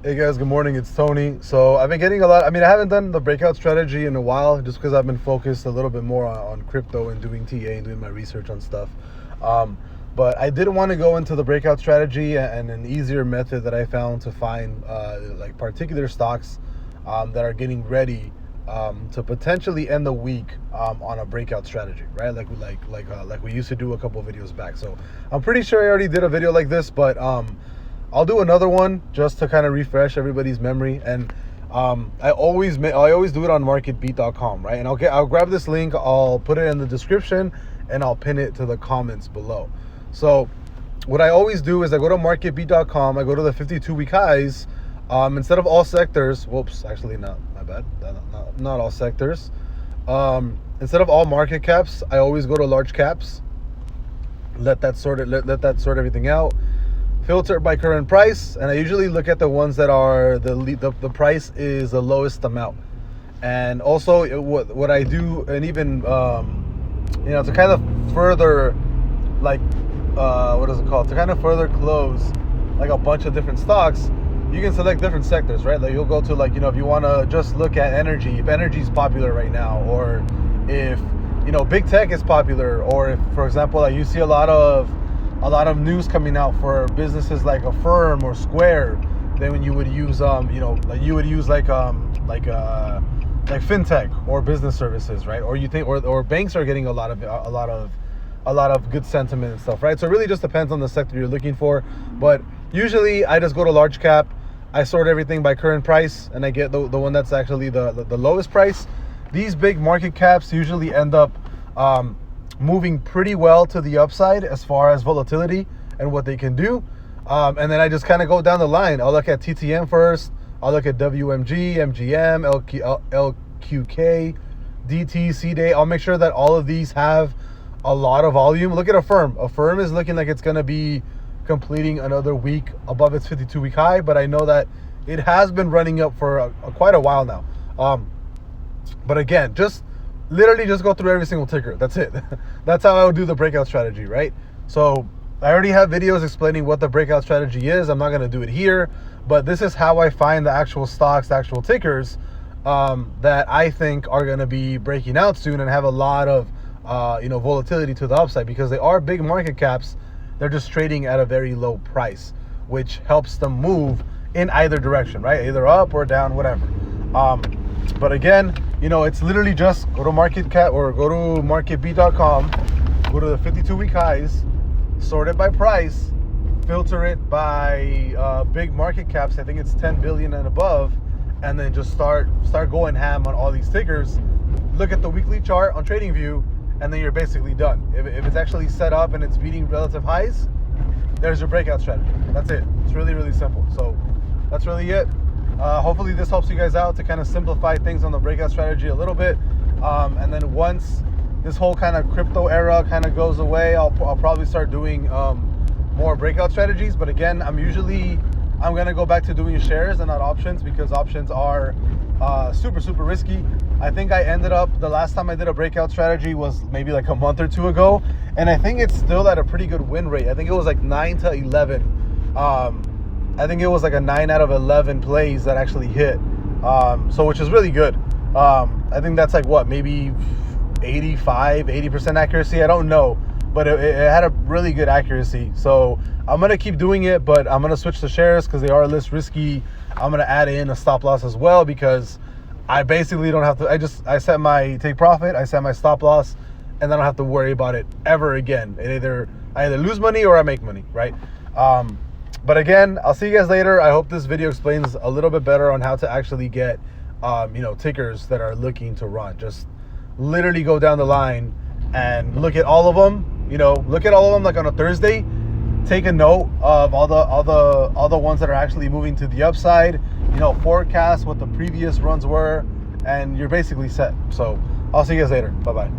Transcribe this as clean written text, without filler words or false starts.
Hey guys, good morning. It's Tony. So I've been getting a lot. I haven't done the breakout strategy in a while just because I've been focused a little bit more on crypto and doing TA and doing my research on stuff. But I did want to go into the breakout strategy and an easier method that I found to find like particular stocks that are getting ready to potentially end the week on a breakout strategy, right? Like we used to do a couple of videos back. So I'm pretty sure I already did a video like this, but I'll do another one just to kind of refresh everybody's memory. And I always do it on marketbeat.com, right? And I'll grab this link, I'll put it in the description, and I'll pin it to the comments below. So what I always do is I go to marketbeat.com, I go to the 52-week highs. Instead of all sectors, actually not, my bad, not all sectors. Instead of all market caps, I always go to large caps. Let that sort everything out. Filter by current price, and I usually look at the ones that are the price is the lowest amount. And also what I do, and even to kind of further to kind of further close like a bunch of different stocks, you can select different sectors, right? Like you'll go to if you want to just look at energy, if energy is popular right now, or if big tech is popular, or if, for example, you see a lot of news coming out for businesses like Affirm or Square, then when you would use like fintech or business services, right? Or you think or banks are getting a lot of good sentiment and stuff, right? So it really just depends on the sector you're looking for. But usually I just go to large cap, I sort everything by current price, and I get the one that's actually the lowest price. These big market caps usually end up moving pretty well to the upside as far as volatility and what they can do. And then I just kind of go down the line. I'll look at TTM first. I'll look at WMG, MGM, LQK, DT, CDAY. I'll make sure that all of these have a lot of volume. Look at Affirm. Affirm is looking like it's going to be completing another week above its 52-week high, but I know that it has been running up for quite a while now. But again, literally just go through every single ticker. That's it. That's how I would do the breakout strategy, right? So I already have videos explaining what the breakout strategy is. I'm not going to do it here, but this is how I find the actual stocks, the actual tickers that I think are going to be breaking out soon and have a lot of volatility to the upside, because they are big market caps. They're just trading at a very low price, which helps them move in either direction, right? Either up or down, whatever. But again, it's literally just go to market cap or go to marketbeat.com, go to the 52-week highs, sort it by price, filter it by big market caps. I think it's 10 billion and above, and then just start going ham on all these tickers. Look at the weekly chart on TradingView, and then you're basically done. If it's actually set up and it's beating relative highs, there's your breakout strategy. That's it. It's really, really simple. So that's really it. Hopefully this helps you guys out to kind of simplify things on the breakout strategy a little bit. And then once this whole kind of crypto era kind of goes away, I'll probably start doing more breakout strategies. But again, I'm going to go back to doing shares and not options, because options are super, super risky. I think I ended up, the last time I did a breakout strategy was maybe like a month or two ago, and I think it's still at a pretty good win rate. I think it was like 9 to 11. I think it was like a 9 out of 11 plays that actually hit. So which is really good. I think that's like maybe 80% accuracy. I don't know, but it had a really good accuracy. So I'm going to keep doing it, but I'm going to switch to shares because they are less risky. I'm going to add in a stop loss as well, because I basically don't have to, I set my take profit, I set my stop loss, and I don't have to worry about it ever again. I either lose money or I make money, right? But again, I'll see you guys later. I hope this video explains a little bit better on how to actually get, tickers that are looking to run. Just literally go down the line and look at all of them. Look at all of them like on a Thursday. Take a note of all the ones that are actually moving to the upside. Forecast what the previous runs were, and you're basically set. So I'll see you guys later. Bye bye.